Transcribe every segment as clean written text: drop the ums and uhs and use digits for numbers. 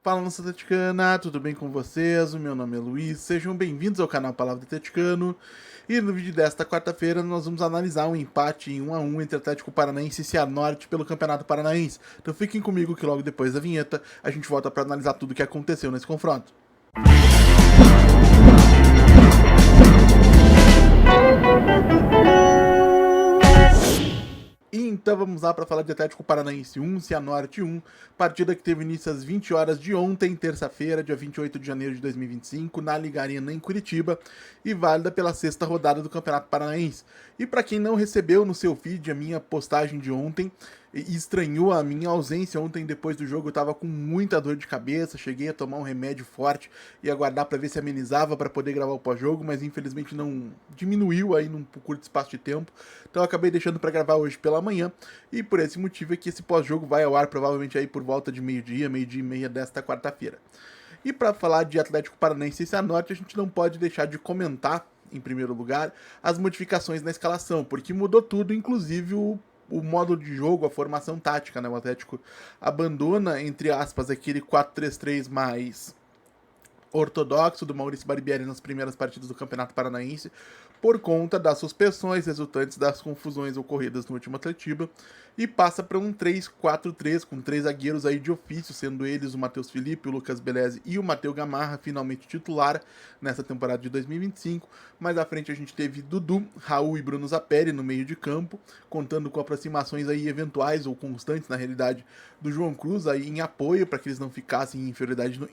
Fala, nossa atleticana, tudo bem com vocês? O meu nome é Luiz, sejam bem-vindos ao canal Palavra do Atleticano. E no vídeo desta quarta-feira nós vamos analisar um empate em 1-1 entre Atlético Paranaense e Cianorte pelo Campeonato Paranaense. Então fiquem comigo que logo depois da vinheta a gente volta para analisar tudo o que aconteceu nesse confronto. Então vamos lá para falar de Atlético Paranaense 1, Cianorte 1, partida que teve início às 20 horas de ontem, terça-feira, dia 28 de janeiro de 2025, na Liga Arena em Curitiba, e válida pela sexta rodada do Campeonato Paranaense. E para quem não recebeu no seu feed a minha postagem de ontem, e estranhou a minha ausência ontem depois do jogo, eu tava com muita dor de cabeça, cheguei a tomar um remédio forte e aguardar para ver se amenizava para poder gravar o pós-jogo, mas infelizmente não diminuiu aí num curto espaço de tempo, então eu acabei deixando para gravar hoje pela manhã, e por esse motivo é que esse pós-jogo vai ao ar provavelmente aí por volta de meio-dia e meia desta quarta-feira. E para falar de Atlético Paranaense e Cianorte, a gente não pode deixar de comentar, em primeiro lugar, as modificações na escalação, porque mudou tudo, inclusive o modo de jogo, a formação tática, né? O Atlético abandona, entre aspas, aquele 4-3-3 mais ortodoxo do Maurício Barbieri nas primeiras partidas do Campeonato Paranaense, por conta das suspensões resultantes das confusões ocorridas no último Atletiba, e passa para um 3-4-3 com três zagueiros aí de ofício, sendo eles o Matheus Felipe, o Lucas Beleze e o Matheus Gamarra, finalmente titular nessa temporada de 2025. Mais à frente a gente teve Dudu, Raul e Bruno Zapelli no meio de campo, contando com aproximações aí eventuais ou constantes, na realidade, do João Cruz aí em apoio para que eles não ficassem em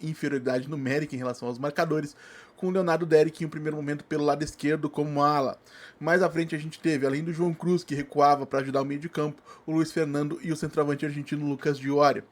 inferioridade numérica em relação aos marcadores, com o Leonardo Derek em um primeiro momento pelo lado esquerdo como ala. Mais à frente a gente teve, além do João Cruz, que recuava para ajudar o meio de campo, o Luiz Fernando e o centroavante argentino Lucas Diório.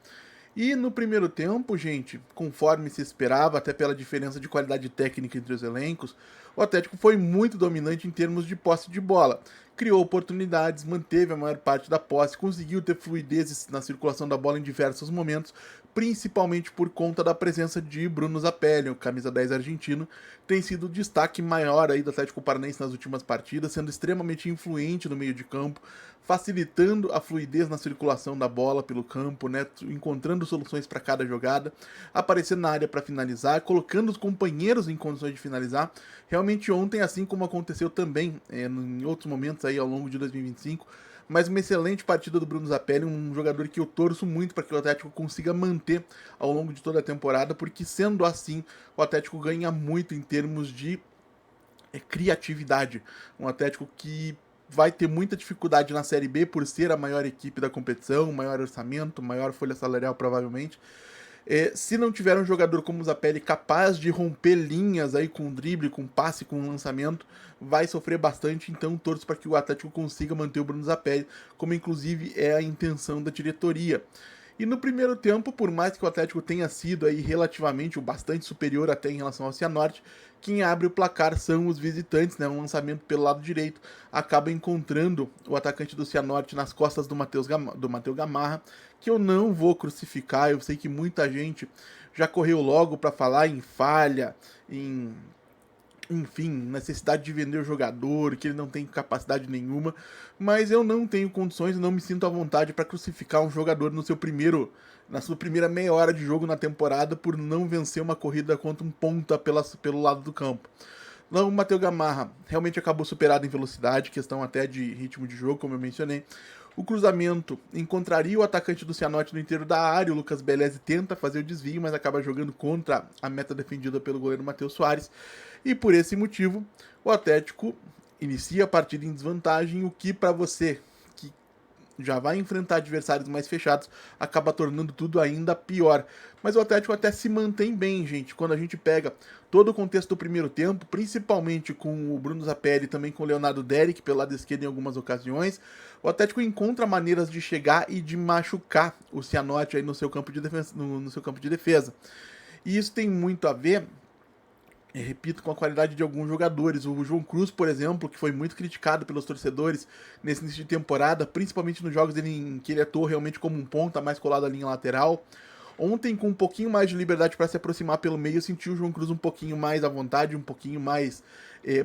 E no primeiro tempo, gente, conforme se esperava, até pela diferença de qualidade técnica entre os elencos, o Atlético foi muito dominante em termos de posse de bola. Criou oportunidades, manteve a maior parte da posse, conseguiu ter fluidez na circulação da bola em diversos momentos, principalmente por conta da presença de Bruno Zapelli, o camisa 10 argentino, tem sido o destaque maior aí do Atlético Paranaense nas últimas partidas, sendo extremamente influente no meio de campo, facilitando a fluidez na circulação da bola pelo campo, né, encontrando soluções para cada jogada, aparecendo na área para finalizar, colocando os companheiros em condições de finalizar. Realmente ontem, assim como aconteceu também em outros momentos aí ao longo de 2025, mas uma excelente partida do Bruno Zapelli, um jogador que eu torço muito para que o Atlético consiga manter ao longo de toda a temporada, porque sendo assim, o Atlético ganha muito em termos de criatividade. Um Atlético que vai ter muita dificuldade na Série B por ser a maior equipe da competição, maior orçamento, maior folha salarial provavelmente. Se não tiver um jogador como o Zapelli capaz de romper linhas aí com drible, com passe, com lançamento, vai sofrer bastante, então torço para que o Atlético consiga manter o Bruno Zapelli, como inclusive é a intenção da diretoria. E no primeiro tempo, por mais que o Atlético tenha sido aí relativamente ou bastante superior até em relação ao Cianorte, quem abre o placar são os visitantes, né? Um lançamento pelo lado direito acaba encontrando o atacante do Cianorte nas costas do Matheus Gamarra, que eu não vou crucificar. Eu sei que muita gente já correu logo para falar em falha, enfim, necessidade de vender o jogador, que ele não tem capacidade nenhuma, mas eu não tenho condições e não me sinto à vontade para crucificar um jogador na sua primeira meia hora de jogo na temporada por não vencer uma corrida contra um ponta pelo lado do campo. Não, o Matheus Gamarra realmente acabou superado em velocidade, questão até de ritmo de jogo, como eu mencionei. O cruzamento encontraria o atacante do Cianorte no inteiro da área, o Lucas Beleze tenta fazer o desvio, mas acaba jogando contra a meta defendida pelo goleiro Matheus Soares. E por esse motivo, o Atlético inicia a partida em desvantagem, o que para você que já vai enfrentar adversários mais fechados, acaba tornando tudo ainda pior. Mas o Atlético até se mantém bem, gente, quando a gente pega todo o contexto do primeiro tempo, principalmente com o Bruno Zapelli e também com o Leonardo Derek pelo lado esquerdo em algumas ocasiões, o Atlético encontra maneiras de chegar e de machucar o Cianorte aí no seu campo de defesa. No seu campo de defesa. E isso tem muito a ver, repito, com a qualidade de alguns jogadores. O João Cruz, por exemplo, que foi muito criticado pelos torcedores nesse início de temporada, principalmente nos jogos em que ele atuou realmente como um ponta, mais colado à linha lateral. Ontem, com um pouquinho mais de liberdade para se aproximar pelo meio, eu senti o João Cruz um pouquinho mais à vontade, um pouquinho mais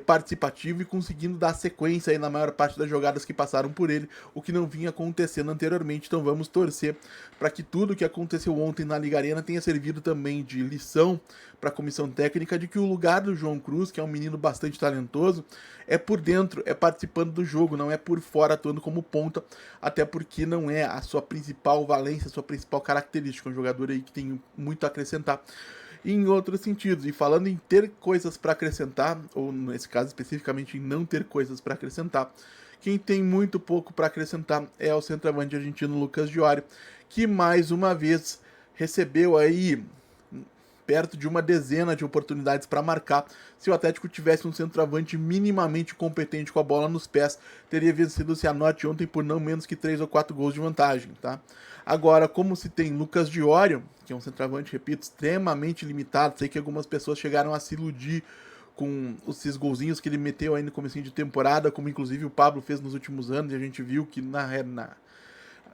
participativo e conseguindo dar sequência aí na maior parte das jogadas que passaram por ele, o que não vinha acontecendo anteriormente. Então vamos torcer para que tudo que aconteceu ontem na Liga Arena tenha servido também de lição para a comissão técnica de que o lugar do João Cruz, que é um menino bastante talentoso, é por dentro, é participando do jogo, não é por fora atuando como ponta, até porque não é a sua principal valência, a sua principal característica, um jogador aí que tem muito a acrescentar em outros sentidos. E falando em ter coisas para acrescentar, ou nesse caso especificamente em não ter coisas para acrescentar, quem tem muito pouco para acrescentar é o centroavante argentino Lucas Diori, que mais uma vez recebeu aí perto de uma dezena de oportunidades para marcar. Se o Atlético tivesse um centroavante minimamente competente com a bola nos pés, teria vencido o Cianorte ontem por não menos que 3 ou 4 gols de vantagem, tá? Agora, como se tem Lucas Diório, que é um centroavante, repito, extremamente limitado, sei que algumas pessoas chegaram a se iludir com esses golzinhos que ele meteu aí no comecinho de temporada, como inclusive o Pablo fez nos últimos anos, e a gente viu que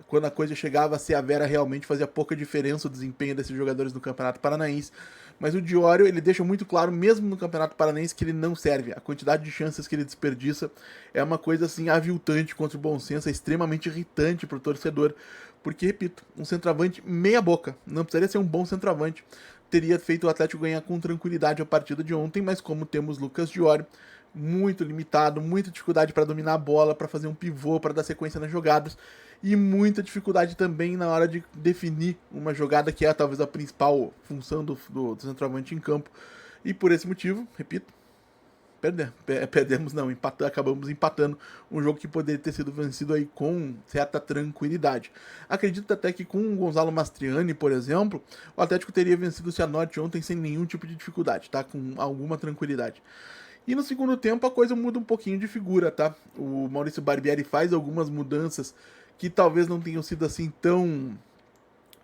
quando a coisa chegava a ser a Vera, realmente fazia pouca diferença o desempenho desses jogadores no Campeonato Paranaense. Mas o Diório, ele deixa muito claro, mesmo no Campeonato Paranaense, que ele não serve. A quantidade de chances que ele desperdiça é uma coisa assim aviltante contra o bom senso, é extremamente irritante pro torcedor. Porque, repito, um centroavante meia boca, não precisaria ser um bom centroavante, teria feito o Atlético ganhar com tranquilidade a partida de ontem, mas como temos Lucas Diório, muito limitado, muita dificuldade para dominar a bola, para fazer um pivô, para dar sequência nas jogadas, e muita dificuldade também na hora de definir uma jogada que é talvez a principal função do centroavante em campo. E por esse motivo, repito, perdemos não, acabamos empatando um jogo que poderia ter sido vencido aí com certa tranquilidade. Acredito até que com o Gonzalo Mastriani, por exemplo, o Atlético teria vencido o Cianorte ontem sem nenhum tipo de dificuldade, tá? Com alguma tranquilidade. E no segundo tempo a coisa muda um pouquinho de figura, tá? O Maurício Barbieri faz algumas mudanças que talvez não tenham sido assim tão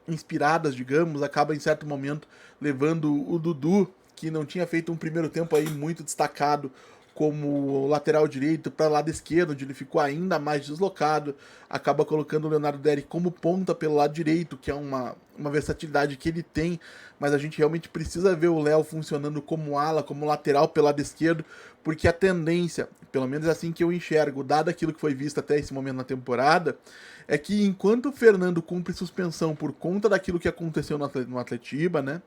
inspiradas, digamos, acaba em certo momento levando o Dudu, que não tinha feito um primeiro tempo aí muito destacado como lateral direito, para o lado esquerdo, onde ele ficou ainda mais deslocado, acaba colocando o Leonardo Derek como ponta pelo lado direito, que é uma versatilidade que ele tem, mas a gente realmente precisa ver o Léo funcionando como ala, como lateral pelo lado esquerdo, porque a tendência, pelo menos é assim que eu enxergo, dado aquilo que foi visto até esse momento na temporada, é que enquanto o Fernando cumpre suspensão por conta daquilo que aconteceu no Atletiba, né,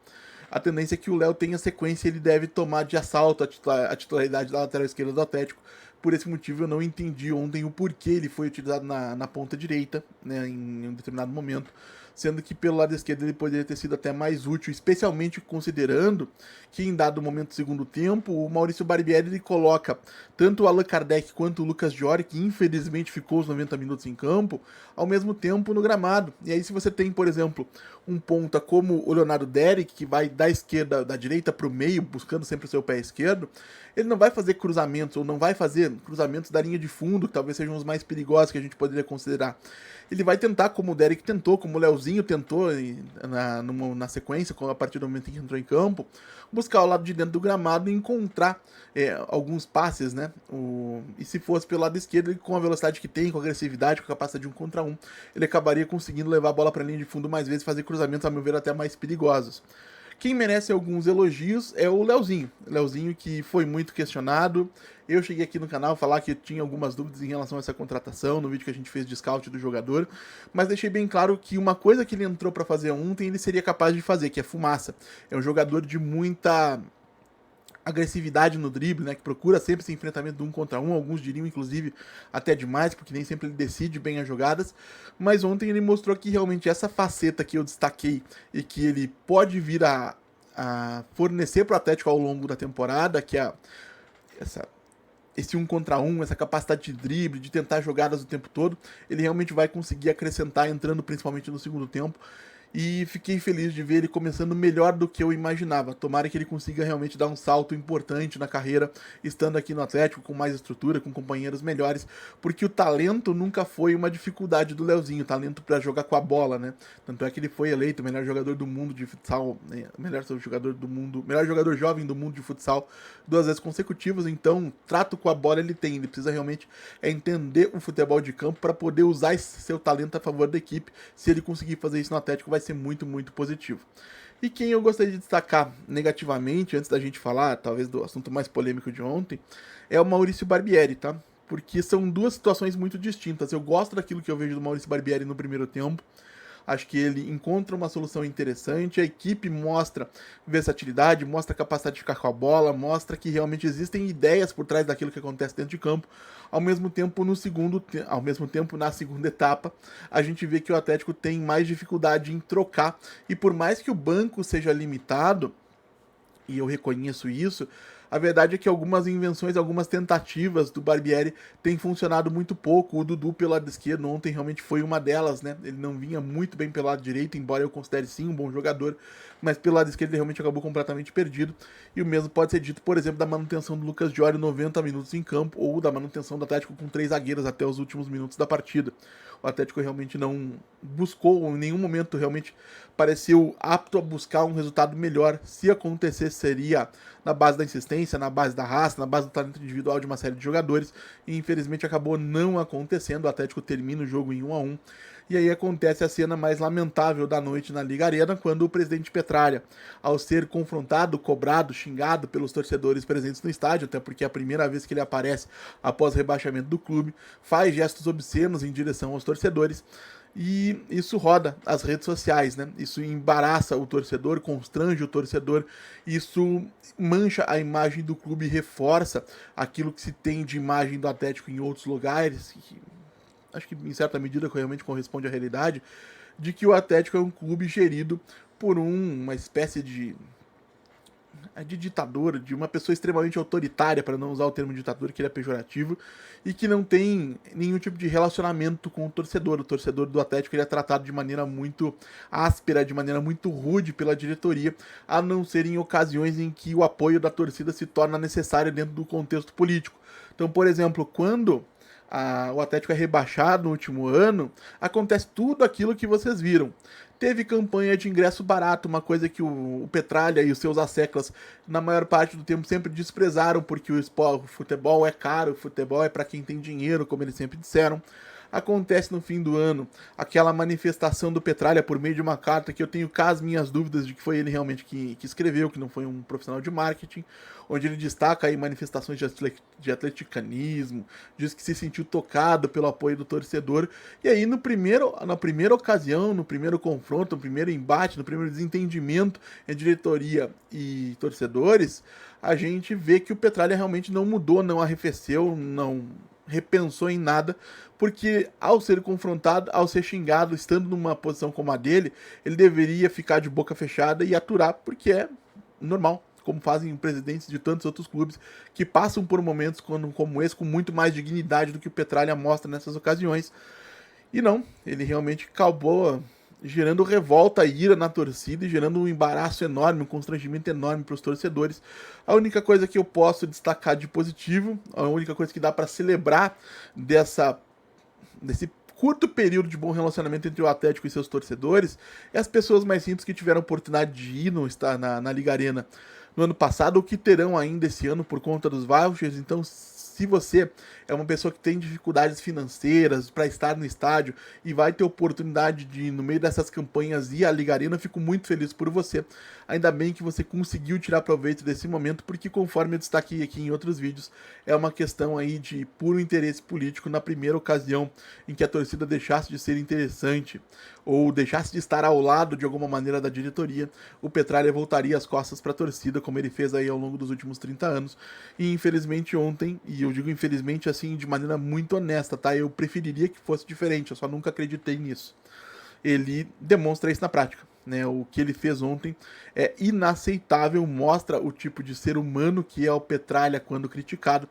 a tendência é que o Léo tenha sequência e ele deve tomar de assalto a titularidade da lateral esquerda do Atlético. Por esse motivo eu não entendi ontem o porquê ele foi utilizado na ponta direita, né, em um determinado momento, sendo que pelo lado esquerdo ele poderia ter sido até mais útil, especialmente considerando que em dado momento do segundo tempo, o Maurício Barbieri ele coloca tanto o Allan Kardec quanto o Lucas Diori, que infelizmente ficou os 90 minutos em campo, ao mesmo tempo no gramado. E aí se você tem, por exemplo, um ponta como o Leonardo Derek, que vai da esquerda, da direita para o meio, buscando sempre o seu pé esquerdo, ele não vai fazer cruzamentos, ou não vai fazer cruzamentos da linha de fundo, que talvez sejam os mais perigosos que a gente poderia considerar. Ele vai tentar, como o Derek tentou, como o Leozinho tentou na sequência, a partir do momento em que entrou em campo, buscar o lado de dentro do gramado e encontrar alguns passes, né? E se fosse pelo lado esquerdo, ele, com a velocidade que tem, com a agressividade, com a capacidade de 1 contra 1, ele acabaria conseguindo levar a bola para a linha de fundo mais vezes e fazer cruzamentos, a meu ver, até mais perigosos. Quem merece alguns elogios é o Leozinho. Leozinho que foi muito questionado. Eu cheguei aqui no canal falar que eu tinha algumas dúvidas em relação a essa contratação, no vídeo que a gente fez de scout do jogador, mas deixei bem claro que uma coisa que ele entrou para fazer ontem, ele seria capaz de fazer, que é fumaça. É um jogador de muita agressividade no drible, né, que procura sempre esse enfrentamento de 1 contra 1, alguns diriam inclusive até demais, porque nem sempre ele decide bem as jogadas, mas ontem ele mostrou que realmente essa faceta que eu destaquei e que ele pode vir a fornecer para o Atlético ao longo da temporada, que é esse 1 contra 1, essa capacidade de drible, de tentar jogadas o tempo todo, ele realmente vai conseguir acrescentar, entrando principalmente no segundo tempo. E fiquei feliz de ver ele começando melhor do que eu imaginava. Tomara que ele consiga realmente dar um salto importante na carreira, estando aqui no Atlético, com mais estrutura, com companheiros melhores, porque o talento nunca foi uma dificuldade do Leozinho, o talento para jogar com a bola, né? Tanto é que ele foi eleito o melhor jogador do mundo de futsal, né? Melhor jogador jovem do mundo de futsal 2 vezes consecutivas, então trato com a bola ele tem, ele precisa realmente entender o futebol de campo para poder usar esse seu talento a favor da equipe. Se ele conseguir fazer isso no Atlético, vai ser muito, muito positivo. E quem eu gostaria de destacar negativamente, antes da gente falar, talvez, do assunto mais polêmico de ontem, é o Maurício Barbieri, tá? Porque são duas situações muito distintas. Eu gosto daquilo que eu vejo do Maurício Barbieri no primeiro tempo. Acho que ele encontra uma solução interessante, a equipe mostra versatilidade, mostra capacidade de ficar com a bola, mostra que realmente existem ideias por trás daquilo que acontece dentro de campo. Ao mesmo tempo, na segunda etapa, a gente vê que o Atlético tem mais dificuldade em trocar. E por mais que o banco seja limitado, e eu reconheço isso, a verdade é que algumas invenções, algumas tentativas do Barbieri têm funcionado muito pouco. O Dudu pelo lado esquerdo ontem realmente foi uma delas, né? Ele não vinha muito bem pelo lado direito, embora eu considere sim um bom jogador, mas pelo lado esquerdo ele realmente acabou completamente perdido. E o mesmo pode ser dito, por exemplo, da manutenção do Lucas Diori 90 minutos em campo, ou da manutenção do Atlético com 3 zagueiros até os últimos minutos da partida. O Atlético realmente não buscou, em nenhum momento realmente pareceu apto a buscar um resultado melhor. Se acontecesse, seria na base da insistência, na base da raça, na base do talento individual de uma série de jogadores, e infelizmente acabou não acontecendo. O Atlético termina o jogo em 1-1. E aí acontece a cena mais lamentável da noite na Liga Arena, quando o presidente Petralha, ao ser confrontado, cobrado, xingado pelos torcedores presentes no estádio, até porque é a primeira vez que ele aparece após o rebaixamento do clube, faz gestos obscenos em direção aos torcedores, e isso roda as redes sociais, né? Isso embaraça o torcedor, constrange o torcedor, isso mancha a imagem do clube e reforça aquilo que se tem de imagem do Atlético em outros lugares, acho que em certa medida realmente corresponde à realidade, de que o Atlético é um clube gerido por uma espécie de ditador, de uma pessoa extremamente autoritária, para não usar o termo ditador, que ele é pejorativo, e que não tem nenhum tipo de relacionamento com o torcedor. O torcedor do Atlético ele é tratado de maneira muito áspera, de maneira muito rude pela diretoria, a não ser em ocasiões em que o apoio da torcida se torna necessário dentro do contexto político. Então, por exemplo, quando o Atlético é rebaixado no último ano, acontece tudo aquilo que vocês viram. Teve campanha de ingresso barato, uma coisa que o Petralha e os seus asseclas, na maior parte do tempo, sempre desprezaram, porque o futebol é caro, o futebol é para quem tem dinheiro, como eles sempre disseram. Acontece no fim do ano aquela manifestação do Petralha por meio de uma carta que eu tenho cá as minhas dúvidas de que foi ele realmente que escreveu, que não foi um profissional de marketing, onde ele destaca aí manifestações de atleticanismo, diz que se sentiu tocado pelo apoio do torcedor. E aí na primeira ocasião, no primeiro confronto, no primeiro embate, no primeiro desentendimento entre diretoria e torcedores, a gente vê que o Petralha realmente não mudou, não arrefeceu, não repensou em nada, porque ao ser confrontado, ao ser xingado, estando numa posição como a dele, ele deveria ficar de boca fechada e aturar, porque é normal, como fazem presidentes de tantos outros clubes que passam por momentos como esse com muito mais dignidade do que o Petralha mostra nessas ocasiões. E não, ele realmente acabou gerando revolta e ira na torcida e gerando um embaraço enorme, um constrangimento enorme para os torcedores. A única coisa que eu posso destacar de positivo, a única coisa que dá para celebrar desse curto período de bom relacionamento entre o Atlético e seus torcedores é as pessoas mais simples que tiveram a oportunidade de ir na Liga Arena no ano passado ou que terão ainda esse ano por conta dos vouchers. Então, se você é uma pessoa que tem dificuldades financeiras para estar no estádio e vai ter oportunidade de, no meio dessas campanhas, ir à Liga Arena, eu fico muito feliz por você. Ainda bem que você conseguiu tirar proveito desse momento, porque conforme eu destaquei aqui em outros vídeos, é uma questão aí de puro interesse político na primeira ocasião em que a torcida deixasse de ser interessante ou deixasse de estar ao lado de alguma maneira da diretoria, o Petralha voltaria as costas para a torcida, como ele fez aí ao longo dos últimos 30 anos. E infelizmente ontem, e eu digo infelizmente assim de maneira muito honesta, tá? Eu preferiria que fosse diferente, eu só nunca acreditei nisso. Ele demonstra isso na prática, né? O que ele fez ontem é inaceitável, mostra o tipo de ser humano que é o Petralha quando criticado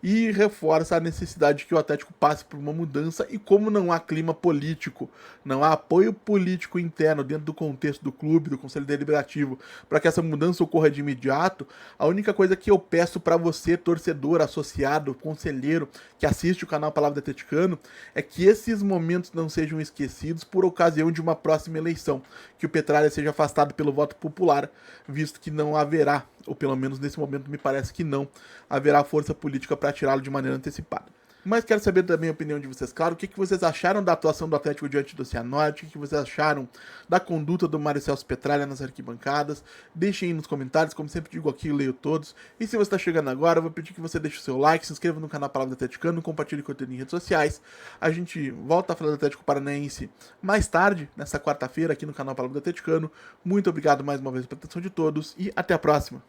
e reforça a necessidade que o Atlético passe por uma mudança. E como não há clima político, não há apoio político interno dentro do contexto do clube, do Conselho Deliberativo, para que essa mudança ocorra de imediato, a única coisa que eu peço para você, torcedor, associado, conselheiro, que assiste o canal Palavra do Atleticano, é que esses momentos não sejam esquecidos por ocasião de uma próxima eleição, que o Petralha seja afastado pelo voto popular, visto que não haverá, ou pelo menos nesse momento me parece que não, haverá força política para tirá-lo de maneira antecipada. Mas quero saber também a opinião de vocês, claro, o que vocês acharam da atuação do Atlético diante do Cianorte, o que vocês acharam da conduta do Mário Celso Petralha nas arquibancadas. Deixem aí nos comentários, como sempre digo aqui, eu leio todos. E se você está chegando agora, eu vou pedir que você deixe o seu like, se inscreva no canal Palavra do Atleticano, compartilhe conteúdo em redes sociais. A gente volta a falar do Atlético Paranaense mais tarde, nessa quarta-feira, aqui no canal Palavra do Atleticano. Muito obrigado mais uma vez pela atenção de todos e até a próxima.